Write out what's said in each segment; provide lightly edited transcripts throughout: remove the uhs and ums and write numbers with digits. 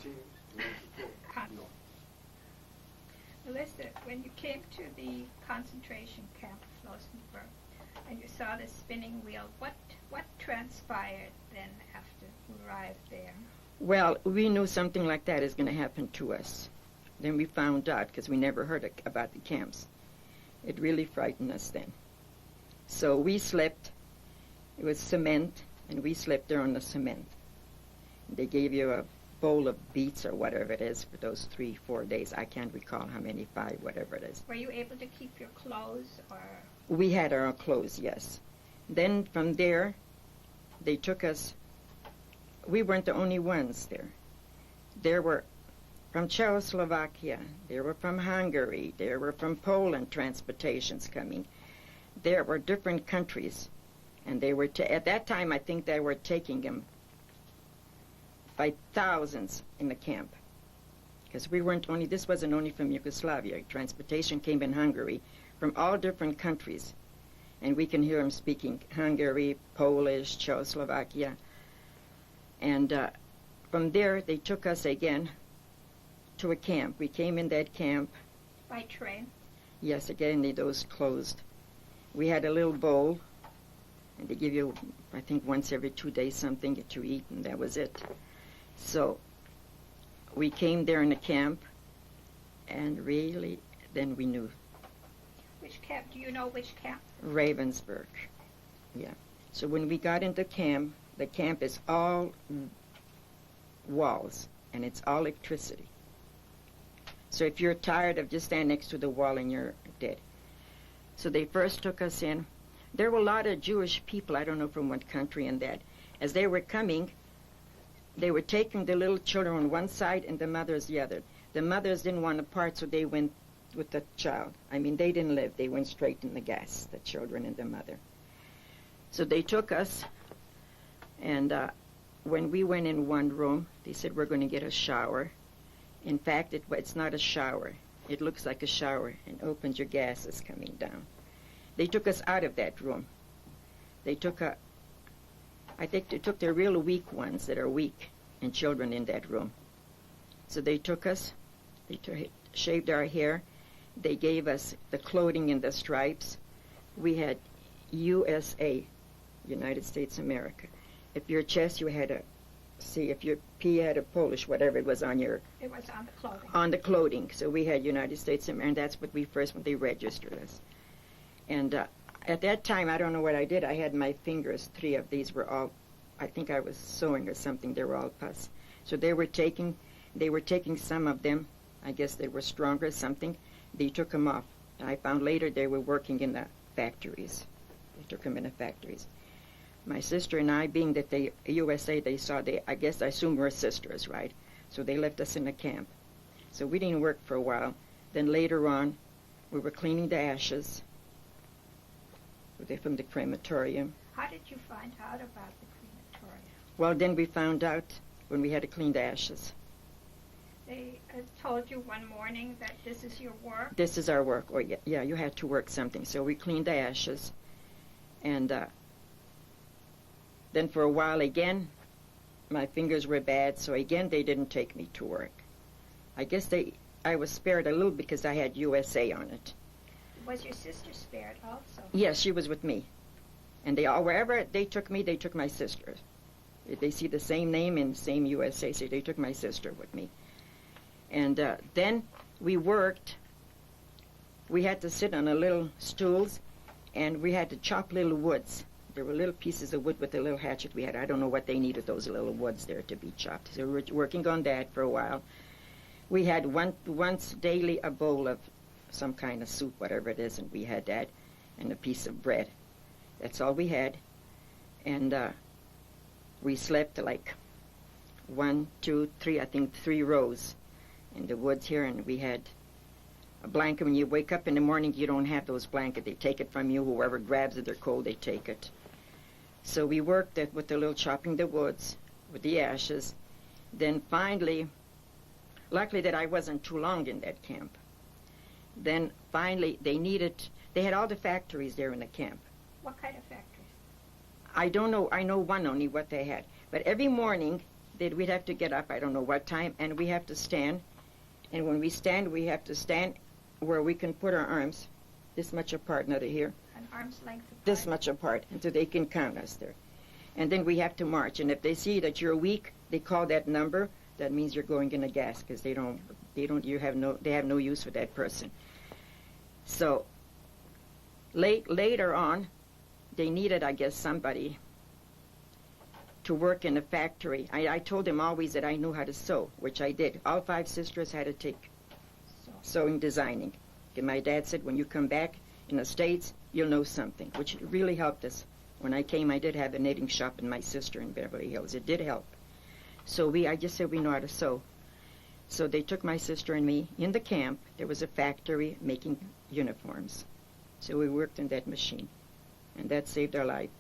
1994. No. Melissa, when you came to the concentration camp of Flossenburg and you saw the spinning wheel, what transpired then after you arrived there? Well, we knew something like that is going to happen to us. Then we found out, because we never heard about the camps. It really frightened us then. So we slept. It was cement, and we slept there on the cement. They gave you a bowl of beets or whatever it is for those 3-4 days. I can't recall how many, 5, whatever it is. Were you able to keep your clothes, or? We had our clothes, yes. Then from there, they took us. We weren't the only ones there. There were from Czechoslovakia, there were from Hungary, there were from Poland transportations coming. There were different countries, and they were, at that time I think they were taking them by thousands in the camp. Because we weren't only, this wasn't only from Yugoslavia. Transportation came in Hungary from all different countries. And we can hear them speaking Hungary, Polish, Czechoslovakia. And from there, they took us again to a camp. We came in that camp. By train? Yes, again, those closed. We had a little bowl, and they give you, I think, once every 2 days something to eat, and that was it. So we came there in the camp, and really, then we knew. Which camp? Do you know which camp? Ravensburg, yeah. So when we got into camp, the camp is all walls, and it's all electricity. So if you're tired of just standing next to the wall and you're dead. So they first took us in. There were a lot of Jewish people, I don't know from what country and that. As they were coming, they were taking the little children on one side and the mothers the other. The mothers didn't want to part, so they went with the child. I mean, they didn't live. They went straight in the gas, the children and the mother. So they took us, and when we went in one room, they said, we're going to get a shower. In fact, it's not a shower. It looks like a shower and opens your gases coming down. They took us out of that room. They took I think they took the real weak ones that are weak and children in that room. So they took us, they shaved our hair. They gave us the clothing and the stripes. We had USA, United States America. If your chest, you had a C. If your P had a Polish, whatever it was on your... It was on the clothing. On the clothing. So we had United States America, and that's what we first, when they registered us. And at that time, I don't know what I did. I had my fingers, 3 of these were all, I think I was sewing or something. They were all pus. So they were taking some of them. I guess they were stronger or something. They took them off. And I found later they were working in the factories. They took them in the factories. My sister and I, being that they, USA, they saw, I guess I assume we're sisters, right? So they left us in the camp. So we didn't work for a while. Then later on, we were cleaning the ashes. They're from the crematorium. How did you find out about the crematorium? Well, then we found out when we had to clean the ashes. They told you one morning that this is your work? This is our work. Or yeah, you had to work something. So we cleaned the ashes. And then for a while again, my fingers were bad, so again they didn't take me to work. I guess I was spared a little because I had USA on it. Was your sister spared also? Yes, she was with me. And they all, wherever they took me, they took my sister. They see the same name and the same USA, so they took my sister with me. And then we worked. We had to sit on a little stools, and we had to chop little woods. There were little pieces of wood with a little hatchet we had. I don't know what they needed, those little woods there to be chopped. So we were working on that for a while. We had once daily a bowl of some kind of soup, whatever it is, and we had that, and a piece of bread. That's all we had. And we slept like 1, 2, 3, I think 3 rows in the woods here, and we had a blanket. When you wake up in the morning, you don't have those blankets. They take it from you. Whoever grabs it, they're cold, they take it. So we worked with the little chopping the woods, with the ashes. Then finally, luckily that I wasn't too long in that camp. Then finally they had all the factories there in the camp. What kind of factories? I don't know, I know one only what they had. But every morning we'd have to get up, I don't know what time, and we have to stand. And when we stand, we have to stand where we can put our arms this much apart, not here, An arm's length apart. this much apart, until they can count us there. And then we have to march. And if they see that you're weak, they call that number. That means you're going in a gas, because they have no use for that person. So later on, they needed, I guess, somebody to work in a factory. I told them always that I knew how to sew, which I did. All 5 sisters had to take sewing designing. And my dad said, when you come back in the States, you'll know something, which really helped us. When I came, I did have a knitting shop in my sister in Beverly Hills. It did help. So I just said we know how to sew. So they took my sister and me in the camp. There was a factory making uniforms. So we worked in that machine, and that saved our life.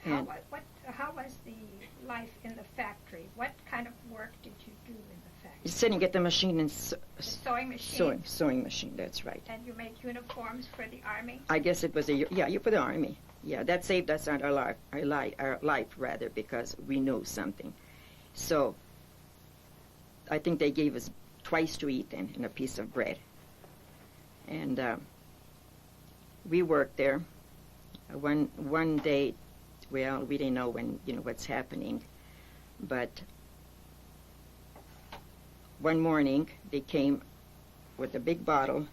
And How was the life in the factory? What kind of work did you do in the factory? sitting at the machine and The sewing machine? sewing machine, that's right. And you make uniforms for the Army? I guess it was you for the Army. Yeah, that saved us our life rather, because we knew something. So I think they gave us twice to eat then, and a piece of bread. And we worked there. One day, well, we didn't know what's happening, but one morning they came with a big bottle,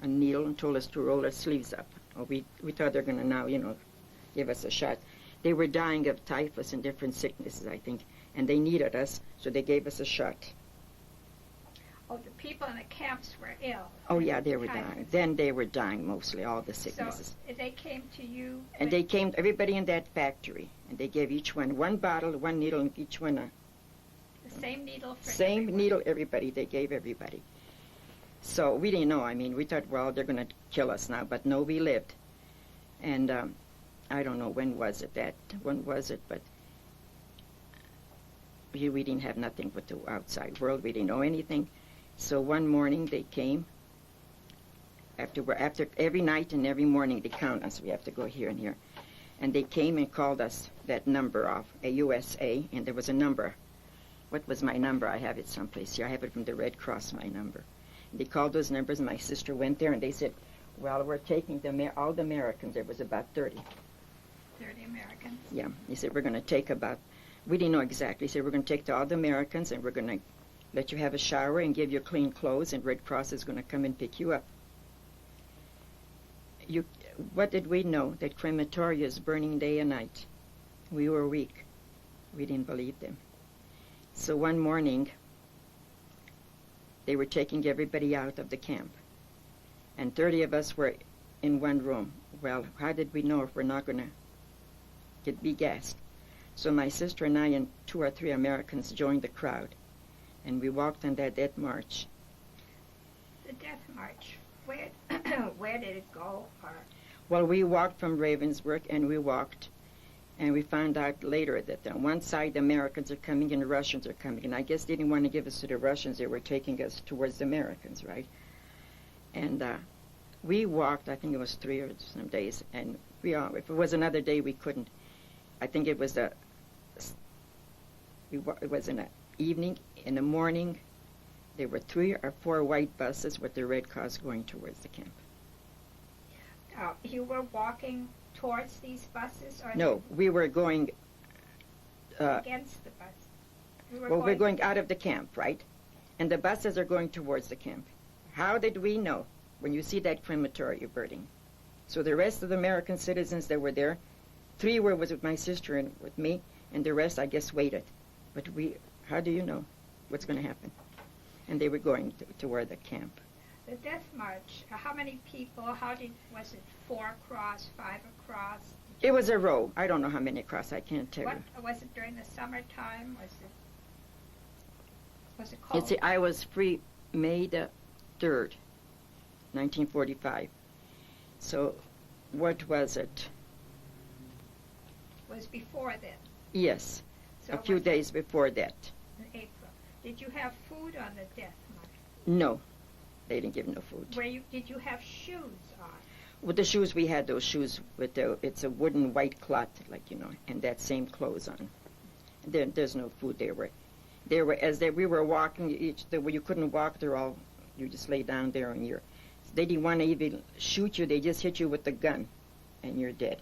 a needle, and told us to roll our sleeves up. We thought they were going to now, give us a shot. They were dying of typhus and different sicknesses, I think, and they needed us, so they gave us a shot. Oh, the people in the camps were ill. Oh, yeah, they were dying. Then they were dying mostly, all the sicknesses. So they came to you? And they came, everybody in that factory, and they gave each one bottle, one needle, and each one the same needle for same everyone? needle, everybody. They gave everybody. So we didn't know. I mean, we thought, well, they're going to kill us now. But no, we lived. And I don't know when was it, but we didn't have nothing with the outside world. We didn't know anything. So one morning they came. After every night and every morning they count us. We have to go here and here. And they came and called us that number off, a USA, and there was a number. What was my number? I have it someplace here. I have it from the Red Cross, my number. And they called those numbers, and my sister went there, and they said, well, we're taking all the Americans. There was about 30. 30 Americans? Yeah. He said, we're going to take we didn't know exactly. He said, we're going to take all the Americans, and we're going to let you have a shower and give you clean clothes, and Red Cross is going to come and pick you up. What did we know? That crematoria is burning day and night. We were weak. We didn't believe them. So one morning, they were taking everybody out of the camp, and 30 of us were in one room. Well, how did we know if we're not going to be gassed? So my sister and I and 2 or 3 Americans joined the crowd, and we walked on that death march. The death march, where did it go? Well, we walked from Ravensbrück, and we found out later that on one side the Americans are coming and the Russians are coming, and I guess they didn't want to give us to the Russians. They were taking us towards the Americans, right? And we walked, I think it was 3 or some days, and if it was another day, we couldn't. I think it was it was in the evening. In the morning, there were 3 or 4 white buses with the Red Cross going towards the camp. You were walking towards these buses? Or No, we were going... against the bus? We're going out of the camp, right? And the buses are going towards the camp. How did we know? When you see that crematoria burning. So the rest of the American citizens that were there, 3 were with my sister and with me, and the rest, I guess, waited. But how do you know what's going to happen? And they were going toward the camp. The death march, how many people, was it 4 across, 5 across? It was a row. I don't know how many across, I can't tell you. Was it during the summertime? Was it cold? I was free May the 3rd, 1945. So what was it? Was before then? Yes, So a few days before that. In April. Did you have food on the death march? No, they didn't give no food. Did you have shoes on? With the shoes, we had those shoes it's a wooden white cloth, and that same clothes on. There's no food. We were walking. You couldn't walk. You just lay down there and they didn't want to even shoot you. They just hit you with the gun, and you're dead.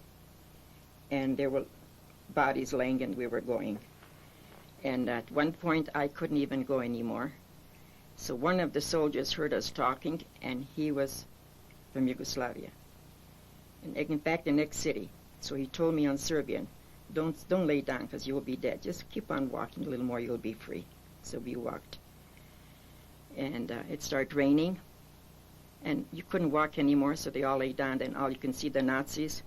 And there were bodies laying, and we were going. And at one point, I couldn't even go anymore. So one of the soldiers heard us talking, and he was from Yugoslavia. And in fact, the next city. So he told me on Serbian, don't lay down because you will be dead. Just keep on walking a little more, you'll be free. So we walked. And it started raining, and you couldn't walk anymore, so they all lay down. Then all you can see the Nazis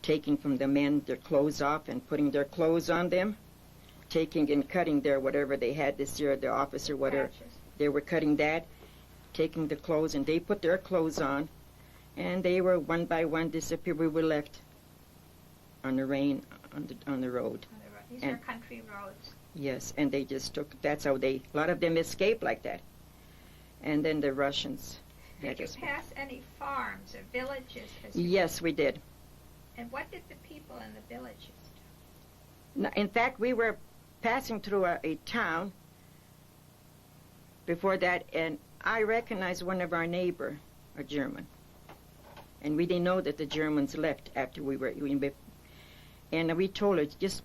taking from the men their clothes off and putting their clothes on them, taking and cutting their whatever they had this year, the officer, whatever. They were cutting that, taking the clothes, and they put their clothes on, and they were one by one disappeared. We were left on the rain, on the road. These are country roads. Yes, and they just that's how a lot of them escaped like that. And then the Russians. Did you pass any farms or villages? Yes, we did. And what did the people in the villages do? No, in fact, we were passing through a town before that, and I recognized one of our neighbor, a German. And we didn't know that the Germans left after we were. And we told her, just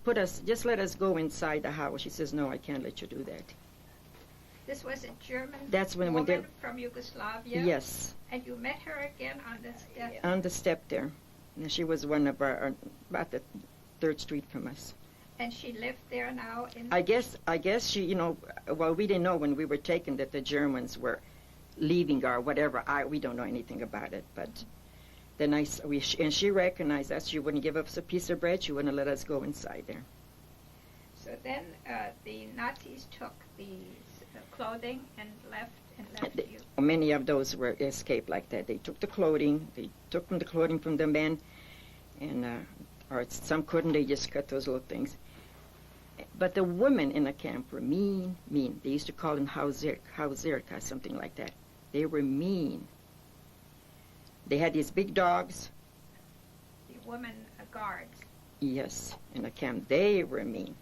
let us go inside the house. She says, no, I can't let you do that. This was a German woman from Yugoslavia? Yes. And you met her again on the step? On the step there. And she was one of about the 3rd Street from us. And she lived there now? I guess she, well, we didn't know when we were taken that the Germans were leaving or whatever. We don't know anything about it, but then and she recognized us. She wouldn't give us a piece of bread. She wouldn't let us go inside there. So then the Nazis took the clothing and left you. Many of those were escaped like that. They took the clothing. They took the clothing from the men, and or some couldn't. They just cut those little things. But the women in the camp were mean. They used to call them Hauzirka, something like that. They were mean. They had these big dogs. The women guards. Yes, in the camp. They were mean.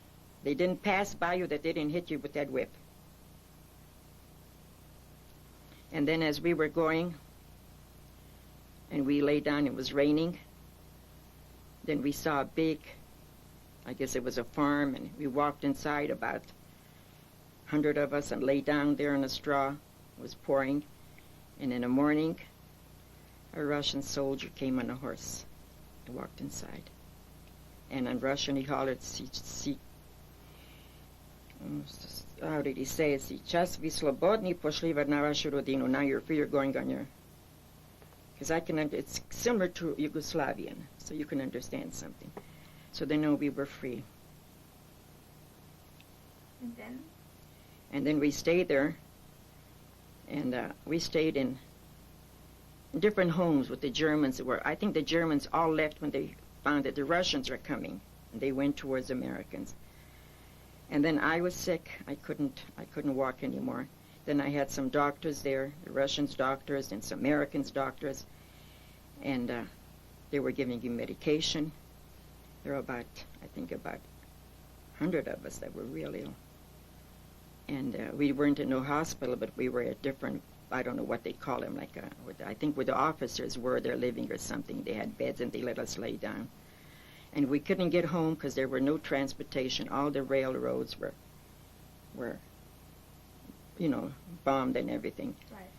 They didn't pass by you that they didn't hit you with that whip. And then as we were going, and we lay down, it was raining, then we saw a big, I guess it was a farm, and we walked inside, about 100 of us, and lay down there on a straw. It was pouring. And in the morning, a Russian soldier came on a horse and walked inside. And in Russian he hollered, how did he say it? Сейчас вы свободны, пошли на вашу родину. Now you're free, you're going on your... Because it's similar to Yugoslavian, so you can understand something. So they know we were free. And then? And then we stayed there, and we stayed in different homes with the Germans. I think the Germans all left when they found that the Russians were coming, and they went towards Americans. And then I was sick. I couldn't walk anymore. Then I had some doctors there, the Russians doctors and some Americans doctors, and they were giving me medication. There were about 100 of us that were real ill. And we weren't in no hospital, but we were at different, I don't know what they call them, I think where the officers were, they're living or something. They had beds and they let us lay down. And we couldn't get home because there were no transportation. All the railroads were bombed and everything. Right.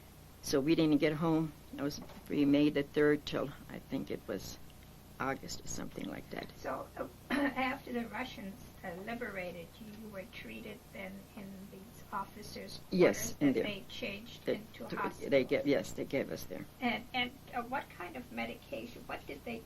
So we didn't get home. It was free May the 3rd till I think it was August or something like that. So after the Russians liberated you, you were treated then in these officers' quarters? Yes, in there. They changed into a hospital? They gave us there. And what kind of medication? What did they